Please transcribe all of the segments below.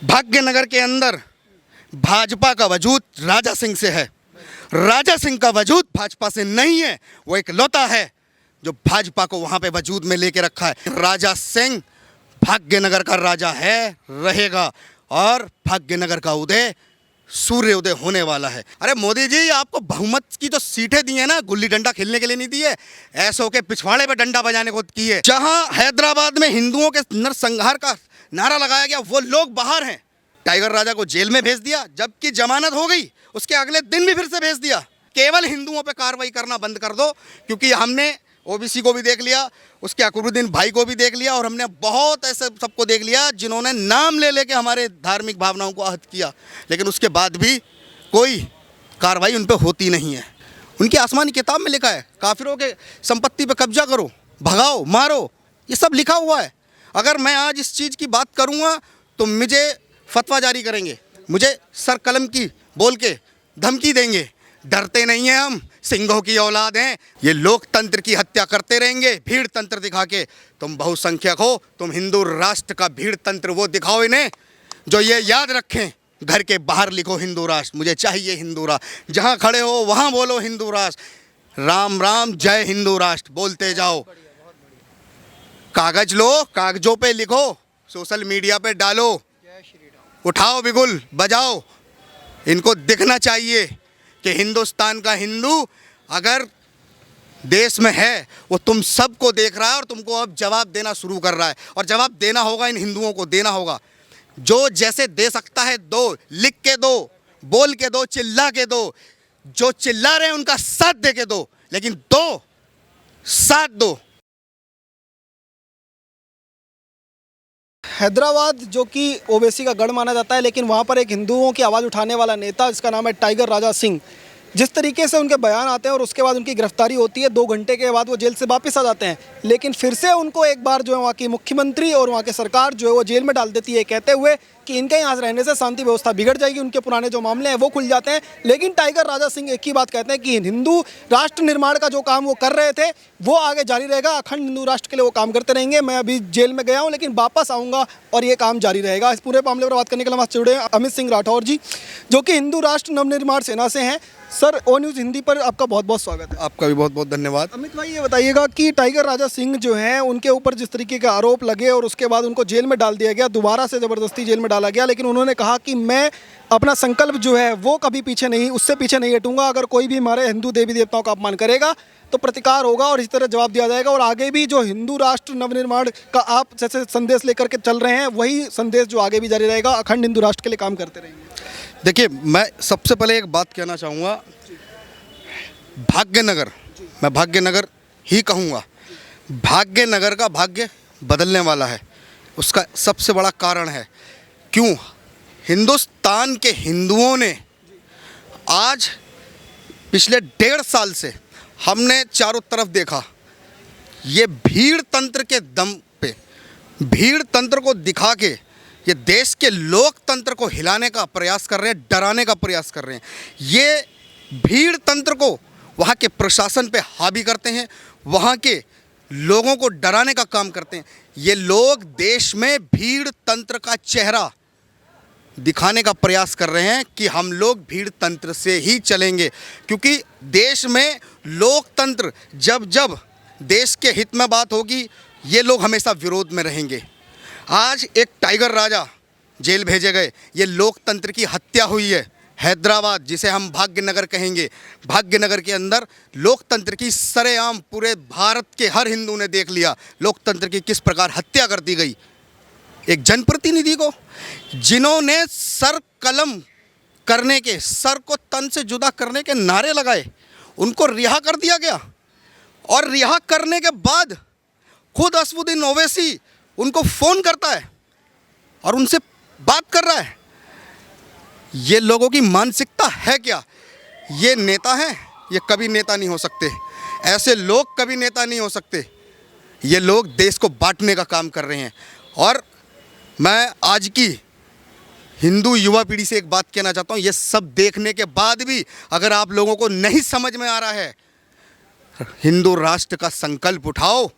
भाग्यनगर के अंदर भाजपा का वजूद राजा सिंह से है। राजा सिंह का वजूद भाजपा से नहीं है। वो एक लौता है जो भाजपा को वहां पे वजूद में लेके रखा है। राजा सिंह भाग्यनगर का राजा है, रहेगा, और भाग्यनगर का उदय सूर्य उदय होने वाला है। अरे मोदी जी, आपको बहुमत की जो सीटें दी है ना, गुल्ली डंडा खेलने के लिए नहीं दी है, ऐसो के पिछवाड़े पे डंडा बजाने को की है। जहां हैदराबाद में हिंदुओं के नरसंहार का नारा लगाया गया, वो लोग बाहर हैं। टाइगर राजा को जेल में भेज दिया, जबकि जमानत हो गई, उसके अगले दिन भी फिर से भेज दिया। केवल हिंदुओं पे कार्रवाई करना बंद कर दो, क्योंकि हमने ओबीसी को भी देख लिया, उसके अकबरुद्दीन भाई को भी देख लिया, और हमने बहुत ऐसे सबको देख लिया जिन्होंने नाम ले लेके हमारे धार्मिक भावनाओं को आहत किया, लेकिन उसके बाद भी कोई कार्रवाई उन पर होती नहीं है। उनकी आसमानी किताब में लिखा है, काफिरों के संपत्ति पे कब्जा करो, भगाओ, मारो, ये सब लिखा हुआ है। अगर मैं आज इस चीज़ की बात करूँगा तो मुझे फतवा जारी करेंगे, मुझे सर कलम की बोल के धमकी देंगे। डरते नहीं हैं हम, सिंहों की औलाद हैं। ये लोकतंत्र की हत्या करते रहेंगे भीड़ तंत्र दिखा के। तुम बहुसंख्यक हो, तुम हिंदू राष्ट्र का भीड़ तंत्र वो दिखाओ इन्हें, जो ये याद रखें। घर के बाहर लिखो हिंदू राष्ट्र, मुझे चाहिए हिंदू राष्ट्र। जहाँ खड़े हो वहाँ बोलो हिंदू राष्ट्र, राम राम जय हिंदू राष्ट्र बोलते जाओ। कागज लो, कागजों पे लिखो, सोशल मीडिया पे डालो, उठाओ बिगुल बजाओ। इनको दिखना चाहिए कि हिंदुस्तान का हिंदू अगर देश में है, वो तुम सबको देख रहा है और तुमको अब जवाब देना शुरू कर रहा है। और जवाब देना होगा, इन हिंदुओं को देना होगा। जो जैसे दे सकता है दो, लिख के दो, बोल के दो, चिल्ला के दो। जो चिल्ला रहे हैं उनका साथ दे के दो, लेकिन दो, साथ दो। हैदराबाद जो कि ओवैसी का गढ़ माना जाता है, लेकिन वहाँ पर एक हिंदुओं की आवाज़ उठाने वाला नेता जिसका नाम है टाइगर राजा सिंह, जिस तरीके से उनके बयान आते हैं और उसके बाद उनकी गिरफ्तारी होती है, 2 घंटे के बाद वो जेल से वापस आ जाते हैं, लेकिन फिर से उनको एक बार जो है वहाँ की मुख्यमंत्री और वहाँ की सरकार जो है वो जेल में डाल देती है, कहते हुए कि इनके यहाँ रहने से शांति व्यवस्था बिगड़ जाएगी, उनके पुराने जो मामले हैं वो खुल जाते हैं। लेकिन टाइगर राजा सिंह एक ही बात कहते हैं कि हिंदू राष्ट्र निर्माण का जो काम वो कर रहे थे वो आगे जारी रहेगा, अखंड हिंदू राष्ट्र के लिए वो काम करते रहेंगे। मैं अभी जेल में गया हूँ, लेकिन वापस आऊँगा और ये काम जारी रहेगा। इस पूरे मामले पर बात करने के लिए हमारे जुड़े हैं अमित सिंह राठौर जी, जो कि हिंदू राष्ट्र नवनिर्माण सेना से हैं। सर, ओ न्यूज़ हिंदी पर आपका बहुत बहुत स्वागत है। आपका भी बहुत बहुत धन्यवाद। अमित भाई, ये बताइएगा कि टाइगर राजा सिंह जो हैं उनके ऊपर जिस तरीके के आरोप लगे और उसके बाद उनको जेल में डाल दिया गया, दोबारा से ज़बरदस्ती जेल में डाला गया, लेकिन उन्होंने कहा कि मैं अपना संकल्प जो है वो कभी पीछे नहीं, उससे पीछे नहीं हटूंगा। अगर कोई भी हमारे हिंदू देवी देवताओं का अपमान करेगा तो प्रतिकार होगा और इस तरह जवाब दिया जाएगा। और आगे भी जो हिंदू राष्ट्र नवनिर्माण का आप जैसे संदेश लेकर के चल रहे हैं, वही संदेश जो आगे भी जारी रहेगा, अखंड हिंदू राष्ट्र के लिए काम करते रहेंगे। देखिए, मैं सबसे पहले एक बात कहना चाहूँगा। भाग्यनगर, मैं भाग्यनगर ही कहूँगा। भाग्यनगर का भाग्य बदलने वाला है। उसका सबसे बड़ा कारण है, क्यों हिंदुस्तान के हिंदुओं ने आज पिछले 1.5 साल से हमने चारों तरफ देखा, ये भीड़ तंत्र के दम पे, भीड़ तंत्र को दिखा के ये देश के लोकतंत्र को हिलाने का प्रयास कर रहे हैं, डराने का प्रयास कर रहे हैं। ये भीड़ तंत्र को वहाँ के प्रशासन पे हावी करते हैं, वहाँ के लोगों को डराने का काम करते हैं। ये लोग देश में भीड़ तंत्र का चेहरा दिखाने का प्रयास कर रहे हैं कि हम लोग भीड़ तंत्र से ही चलेंगे, क्योंकि देश में लोकतंत्र, जब जब देश के हित में बात होगी, ये लोग हमेशा विरोध में रहेंगे। आज एक टाइगर राजा जेल भेजे गए, ये लोकतंत्र की हत्या हुई है। हैदराबाद, जिसे हम भाग्यनगर कहेंगे, भाग्यनगर के अंदर लोकतंत्र की सरेआम पूरे भारत के हर हिंदू ने देख लिया लोकतंत्र की किस प्रकार हत्या कर दी गई। एक जनप्रतिनिधि को, जिन्होंने सर कलम करने के, सर को तन से जुदा करने के नारे लगाए, उनको रिहा कर दिया गया। और रिहा करने के बाद खुद असदुद्दीन ओवैसी उनको फ़ोन करता है और उनसे बात कर रहा है। ये लोगों की मानसिकता है क्या? ये नेता हैं? ये कभी नेता नहीं हो सकते। ऐसे लोग कभी नेता नहीं हो सकते। ये लोग देश को बांटने का काम कर रहे हैं। और मैं आज की हिंदू युवा पीढ़ी से एक बात कहना चाहता हूँ, ये सब देखने के बाद भी अगर आप लोगों को नहीं समझ में आ रहा है, हिंदू राष्ट्र का संकल्प उठाओ,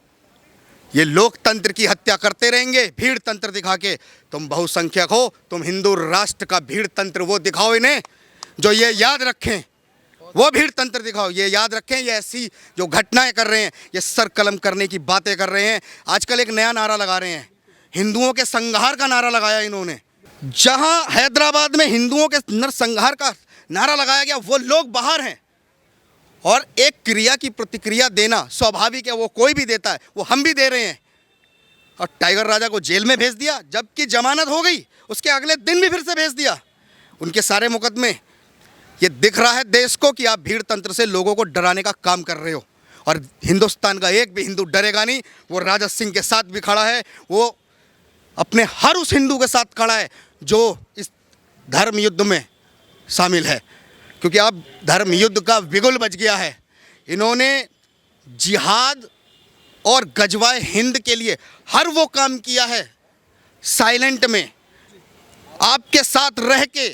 ये लोकतंत्र की हत्या करते रहेंगे भीड़ तंत्र दिखा के। तुम बहुसंख्यक हो, तुम हिंदू राष्ट्र का भीड़ तंत्र वो दिखाओ इन्हें, जो ये याद रखें, वो भीड़ तंत्र दिखाओ, ये याद रखें। ये ऐसी जो घटनाएं कर रहे हैं, ये सर कलम करने की बातें कर रहे हैं। आजकल एक नया नारा लगा रहे हैं, हिंदुओं के संहार का नारा लगाया इन्होंने। जहां हैदराबाद में हिंदुओं के नरसंहार का नारा लगाया गया, वो लोग बाहर हैं। और एक क्रिया की प्रतिक्रिया देना स्वाभाविक है, वो कोई भी देता है, वो हम भी दे रहे हैं। और टाइगर राजा को जेल में भेज दिया, जबकि जमानत हो गई, उसके अगले दिन भी फिर से भेज दिया। उनके सारे मुकदमे, ये दिख रहा है देश को कि आप भीड़ तंत्र से लोगों को डराने का काम कर रहे हो। और हिंदुस्तान का एक भी हिंदू डरेगा नहीं। वो राजा सिंह के साथ भी खड़ा है, वो अपने हर उस हिंदू के साथ खड़ा है जो इस धर्म युद्ध में शामिल है, क्योंकि अब धर्म युद्ध का बिगुल बज गया है। इन्होंने जिहाद और गजवाए हिंद के लिए हर वो काम किया है, साइलेंट में, आपके साथ रह के,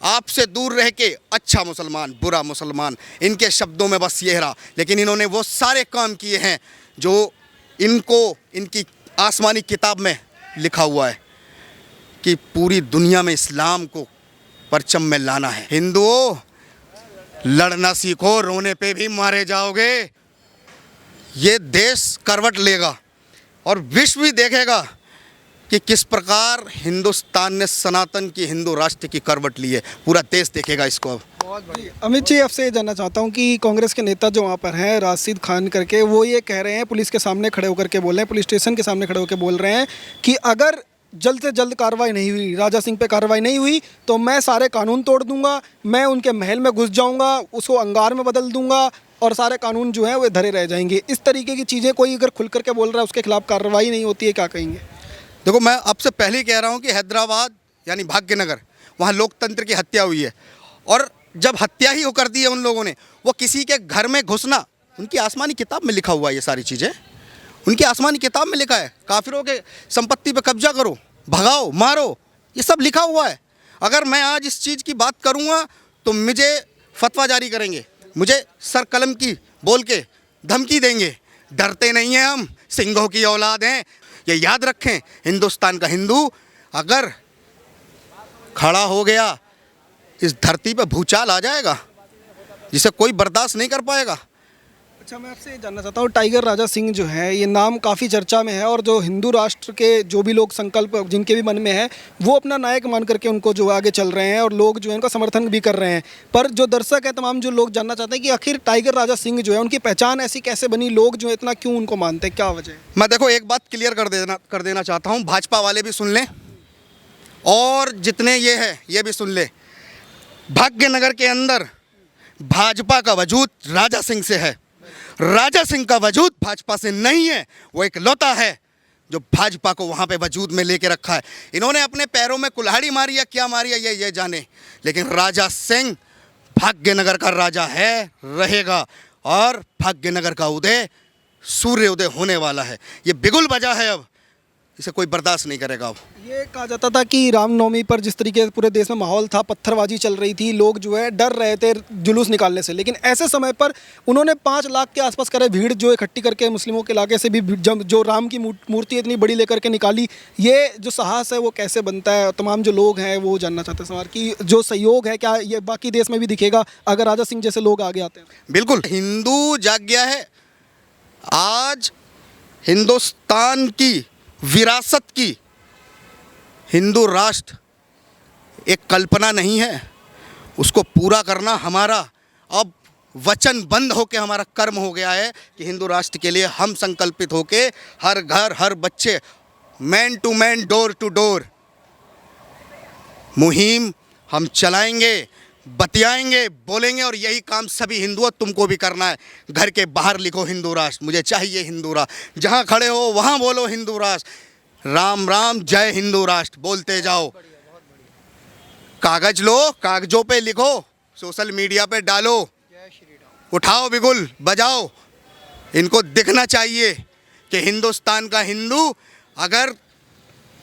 आपसे दूर रह के, अच्छा मुसलमान बुरा मुसलमान, इनके शब्दों में बस ये रहा। लेकिन इन्होंने वो सारे काम किए हैं जो इनको इनकी आसमानी किताब में लिखा हुआ है कि पूरी दुनिया में इस्लाम को परचम में लाना है। हिंदुओं, लड़ना सीखो, रोने पे भी मारे जाओगे। ये देश करवट लेगा और विश्व भी देखेगा कि किस प्रकार हिंदुस्तान ने सनातन की हिंदू राष्ट्र की करवट ली है। पूरा देश देखेगा इसको। अब अमित जी, आपसे ये जानना चाहता हूँ कि कांग्रेस के नेता जो वहाँ पर हैं, राशिद खान करके, वो ये कह रहे हैं, पुलिस के सामने खड़े होकर के बोल रहे हैं, पुलिस स्टेशन के सामने खड़े होकर बोल रहे हैं कि अगर जल्द से जल्द कार्रवाई नहीं हुई, राजा सिंह पे कार्रवाई नहीं हुई, तो मैं सारे कानून तोड़ दूंगा, मैं उनके महल में घुस जाऊंगा, उसको अंगार में बदल दूंगा और सारे कानून जो हैं वो धरे रह जाएंगे। इस तरीके की चीज़ें कोई अगर खुल करके बोल रहा है, उसके खिलाफ कार्रवाई नहीं होती है, क्या कहेंगे? देखो, मैं आपसे पहले ही कह रहा हूँ कि हैदराबाद यानी भाग्यनगर, वहाँ लोकतंत्र की हत्या हुई है। और जब हत्या ही कर दी है उन लोगों ने, वो किसी के घर में घुसना, उनकी आसमानी किताब में लिखा हुआ है। ये सारी चीज़ें उनकी आसमानी किताब में लिखा है। काफिरों के संपत्ति पर कब्जा करो, भगाओ, मारो, ये सब लिखा हुआ है। अगर मैं आज इस चीज़ की बात करूँगा तो मुझे फतवा जारी करेंगे, मुझे सर कलम की बोल के धमकी देंगे। डरते नहीं हैं हम, सिंहों की औलाद हैं। ये याद रखें, हिंदुस्तान का हिंदू अगर खड़ा हो गया, इस धरती पे भूचाल आ जाएगा जिसे कोई बर्दाश्त नहीं कर पाएगा। अच्छा, मैं आपसे ये जानना चाहता हूँ, टाइगर राजा सिंह जो है, ये नाम काफ़ी चर्चा में है और जो हिंदू राष्ट्र के जो भी लोग संकल्प जिनके भी मन में है, वो अपना नायक मान करके उनको जो आगे चल रहे हैं और लोग जो है उनका समर्थन भी कर रहे हैं। पर जो दर्शक है, तमाम जो लोग जानना चाहते हैं कि आखिर टाइगर राजा सिंह जो है, उनकी पहचान ऐसी कैसे बनी, लोग जो है इतना क्यों उनको मानते हैं, क्या वजह है? मैं देखो एक बात क्लियर कर देना चाहता हूँ, भाजपा वाले भी सुन लें और जितने ये है ये भी सुन ले। भाग्यनगर के अंदर भाजपा का वजूद राजा सिंह से है, राजा सिंह का वजूद भाजपा से नहीं है। वो एक लौता है जो भाजपा को वहाँ पे वजूद में लेके रखा है। इन्होंने अपने पैरों में कुल्हाड़ी मारी या क्या मारी है ये जाने, लेकिन राजा सिंह भाग्यनगर का राजा है, रहेगा। और भाग्यनगर का उदय सूर्य उदय होने वाला है। ये बिगुल बजा है, अब इसे कोई बर्दाश्त नहीं करेगा। अब ये कहा जाता था कि रामनवमी पर जिस तरीके से पूरे देश में माहौल था, पत्थरबाजी चल रही थी, लोग जो है डर रहे थे जुलूस निकालने से, लेकिन ऐसे समय पर उन्होंने 5 लाख के आसपास करे भीड़ जो इकट्ठी करके मुस्लिमों के इलाके से भी जो राम की मूर्ति इतनी बड़ी लेकर के निकाली। ये जो साहस है वो कैसे बनता है? तमाम जो लोग हैं वो जानना चाहते हैं सवाल कि जो सहयोग है, क्या ये बाकी देश में भी दिखेगा अगर राजा सिंह जैसे लोग आगे आते हैं? बिल्कुल, हिंदू जाग गया है। आज हिंदुस्तान की विरासत की हिंदू राष्ट्र एक कल्पना नहीं है, उसको पूरा करना हमारा अब वचनबद्ध होकर हमारा कर्म हो गया है कि हिंदू राष्ट्र के लिए हम संकल्पित होके हर घर हर बच्चे, man to man, door to door मुहिम हम चलाएंगे, बतियाएंगे, बोलेंगे। और यही काम सभी हिंदुओं तुमको भी करना है। घर के बाहर लिखो हिंदू राष्ट्र, मुझे चाहिए हिंदू राष्ट्र। जहाँ खड़े हो वहाँ बोलो हिंदू राष्ट्र, राम राम जय हिंदू राष्ट्र बोलते जाओ। कागज लो, कागजों पे लिखो, सोशल मीडिया पे डालो, उठाओ बिगुल बजाओ। इनको दिखना चाहिए कि हिंदुस्तान का हिंदू अगर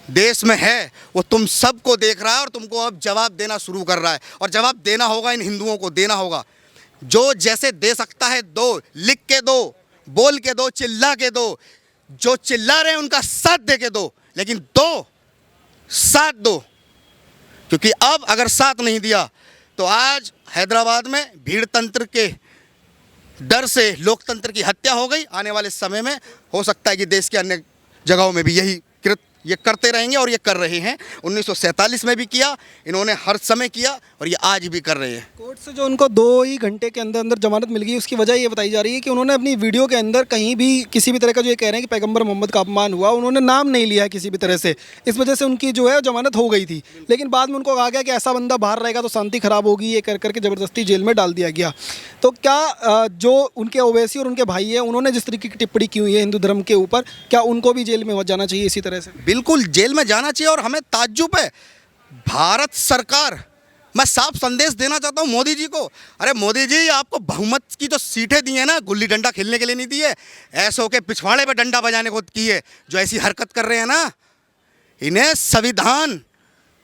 देश में है, वो तुम सबको देख रहा है और तुमको अब जवाब देना शुरू कर रहा है। और जवाब देना होगा, इन हिंदुओं को देना होगा। जो जैसे दे सकता है दो, लिख के दो, बोल के दो, चिल्ला के दो। जो चिल्ला रहे हैं उनका साथ दे के दो, लेकिन साथ दो, क्योंकि अब अगर साथ नहीं दिया तो आज हैदराबाद में भीड़ तंत्र के डर से लोकतंत्र की हत्या हो गई। आने वाले समय में हो सकता है कि देश के अन्य जगहों में भी यही कृत ये करते रहेंगे, और ये कर रहे हैं। 1947 में भी किया इन्होंने, हर समय किया, और ये आज भी कर रहे हैं। कोर्ट से जो उनको 2 ही घंटे के अंदर अंदर जमानत मिल गई, उसकी वजह ये बताई जा रही है कि उन्होंने अपनी वीडियो के अंदर कहीं भी किसी भी तरह का जो ये कह रहे हैं कि पैगंबर मोहम्मद का अपमान हुआ, उन्होंने नाम नहीं लिया है किसी भी तरह से। इस वजह से उनकी जो है जमानत हो गई थी, लेकिन बाद में उनको कहा गया कि ऐसा बंदा बाहर रहेगा तो शांति खराब होगी, ये कर करके ज़बरदस्ती जेल में डाल दिया गया। तो क्या जो उनके ओवैसी और उनके भाई हैं, उन्होंने जिस तरीके की टिप्पणी की हुई है हिंदू धर्म के ऊपर, क्या उनको भी जेल में हो जाना चाहिए इसी तरह से? बिल्कुल जेल में जाना चाहिए। और हमें ताज्जुब है, भारत सरकार, मैं साफ संदेश देना चाहता हूं मोदी जी को। अरे मोदी जी, आपको बहुमत की जो सीटें दी है ना, गुल्ली डंडा खेलने के लिए नहीं दी है, ऐसो के पिछवाड़े पे डंडा बजाने को की है। जो ऐसी हरकत कर रहे हैं ना, इन्हें संविधान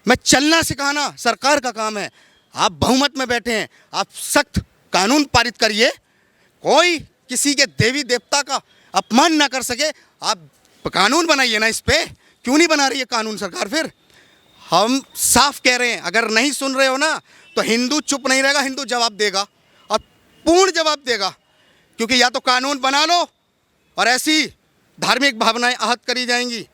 में चलना सिखाना सरकार का काम है। आप बहुमत में बैठे हैं, आप सख्त कानून पारित करिए, कोई किसी के देवी देवता का अपमान ना कर सके। आप कानून बनाइए ना इस पे। क्यों नहीं बना रही है कानून सरकार? फिर हम साफ कह रहे हैं, अगर नहीं सुन रहे हो ना तो हिंदू चुप नहीं रहेगा, हिंदू जवाब देगा, और पूर्ण जवाब देगा। क्योंकि या तो कानून बना लो और ऐसी धार्मिक भावनाएं आहत करी जाएंगी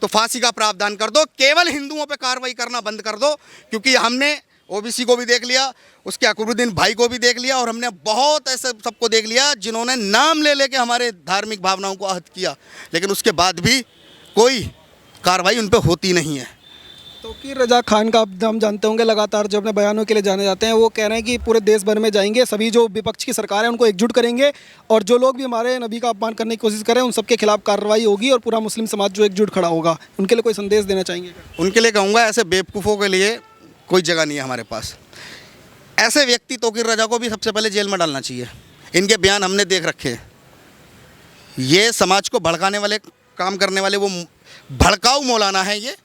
तो फांसी का प्रावधान कर दो, केवल हिंदुओं पे कार्रवाई करना बंद कर दो। क्योंकि हमने ओबीसी को भी देख लिया, उसके अकबरुद्दीन भाई को भी देख लिया, और हमने बहुत ऐसे सबको देख लिया जिन्होंने नाम ले लेके हमारे धार्मिक भावनाओं को आहत किया, लेकिन उसके बाद भी कोई कार्रवाई उन पर होती नहीं है। तौकीर रजा खान का हम जानते होंगे, लगातार जो अपने बयानों के लिए जाने जाते हैं, वो कह रहे हैं कि पूरे देश भर में जाएंगे, सभी जो विपक्ष की सरकार है उनको एकजुट करेंगे, और जो लोग भी हमारे नबी का अपमान करने की कोशिश करें उन सबके खिलाफ कार्रवाई होगी, और पूरा मुस्लिम समाज जो एकजुट खड़ा होगा। उनके लिए कोई संदेश देना चाहेंगे क्या? उनके लिए कहूँगा, ऐसे बेवकूफ़ों के लिए कोई जगह नहीं है हमारे पास। ऐसे व्यक्ति तौकीर रजा को भी सबसे पहले जेल में डालना चाहिए। इनके बयान हमने देख रखे हैं। ये समाज को भड़काने वाले काम करने वाले वो भड़काऊ मौलाना है। ये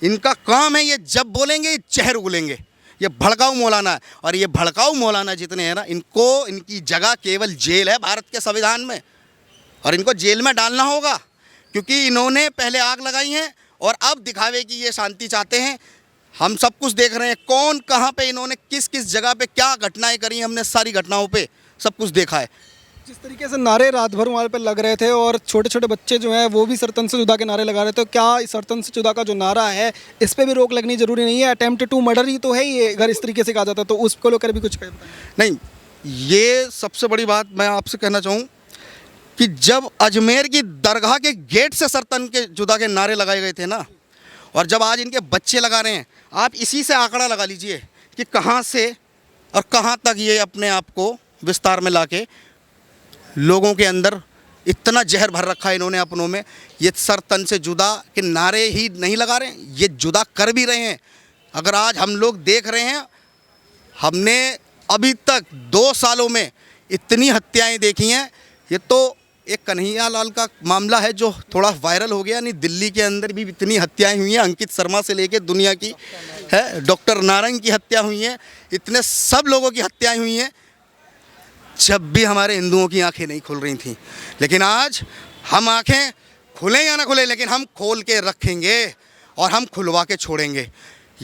इनका काम है, ये जब बोलेंगे ये चेहर उगलेंगे। ये भड़काऊ मौलाना है, और ये भड़काऊ मौलाना जितने हैं ना, इनको इनकी जगह केवल जेल है भारत के संविधान में, और इनको जेल में डालना होगा। क्योंकि इन्होंने पहले आग लगाई है और अब दिखावे की ये शांति चाहते हैं। हम सब कुछ देख रहे हैं, कौन कहाँ पे इन्होंने किस किस जगह पे क्या घटनाएं करी, हमने सारी घटनाओं पे सब कुछ देखा है। जिस तरीके से नारे रात भर वहाँ पे लग रहे थे, और छोटे छोटे बच्चे जो हैं वो भी सरतन से जुदा के नारे लगा रहे थे, तो क्या इस सरतन से जुदा का जो नारा है इस पर भी रोक लगनी जरूरी नहीं है? अटेम्प्ट टू मर्डर ही तो है ये, अगर इस तरीके से कहा जाता तो उसको लेकर भी कुछ कहना नहीं। ये सबसे बड़ी बात मैं आपसे कहना चाहूँ कि जब अजमेर की दरगाह के गेट से सरतन के जुदा के नारे लगाए गए थे ना, और जब आज इनके बच्चे लगा रहे हैं, आप इसी से आंकड़ा लगा लीजिए कि कहाँ से और कहाँ तक ये अपने आप को विस्तार में लाके लोगों के अंदर इतना जहर भर रखा है इन्होंने अपनों में। ये सर तन से जुदा के नारे ही नहीं लगा रहे हैं, ये जुदा कर भी रहे हैं। अगर आज हम लोग देख रहे हैं, हमने अभी तक 2 सालों में इतनी हत्याएं देखी हैं। ये तो एक कन्हैया लाल का मामला है जो थोड़ा वायरल हो गया, नहीं दिल्ली के अंदर भी इतनी हत्याएं हुई हैं। अंकित शर्मा से लेके दुनिया की है, डॉक्टर नारंग की हत्या हुई है, इतने सब लोगों की हत्याएं हुई हैं जब भी हमारे हिंदुओं की आंखें नहीं खुल रही थीं। लेकिन आज हम आंखें खुलें या ना खुलें, लेकिन हम खोल के रखेंगे और हम खुलवा के छोड़ेंगे।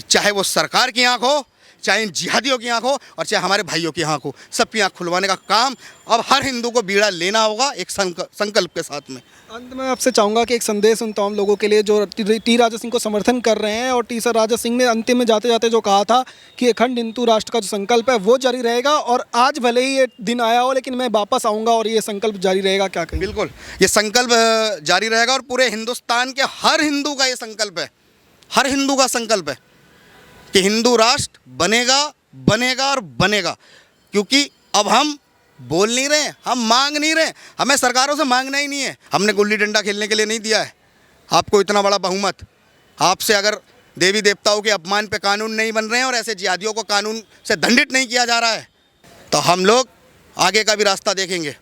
चाहे वो सरकार की आंख हो, चाहे इन जिहादियों की आंख हो, और चाहे हमारे भाइयों की आंख हो, सबकी आंख खुलवाने का काम अब हर हिंदू को बीड़ा लेना होगा एक संकल्प के साथ में। अंत में आपसे चाहूँगा कि एक संदेश उन तमाम लोगों के लिए जो टी राजा सिंह को समर्थन कर रहे हैं, और टी सर राजा सिंह ने अंतिम में जाते जाते जो कहा था कि अखंड हिंदू राष्ट्र का जो संकल्प है वो जारी रहेगा, और आज भले ही ये दिन आया हो लेकिन मैं वापस आऊँगा और ये संकल्प जारी रहेगा, क्या कहें? बिल्कुल, ये संकल्प जारी रहेगा, और पूरे हिंदुस्तान के हर हिंदू का ये संकल्प है, हर हिंदू का संकल्प है कि हिंदू राष्ट्र बनेगा, बनेगा और बनेगा। क्योंकि अब हम बोल नहीं रहे, हम मांग नहीं रहे, हमें सरकारों से मांगना ही नहीं है। हमने गुल्ली डंडा खेलने के लिए नहीं दिया है आपको इतना बड़ा बहुमत। आपसे अगर देवी देवताओं के अपमान पे कानून नहीं बन रहे हैं और ऐसे जिहादियों को कानून से दंडित नहीं किया जा रहा है, तो हम लोग आगे का भी रास्ता देखेंगे।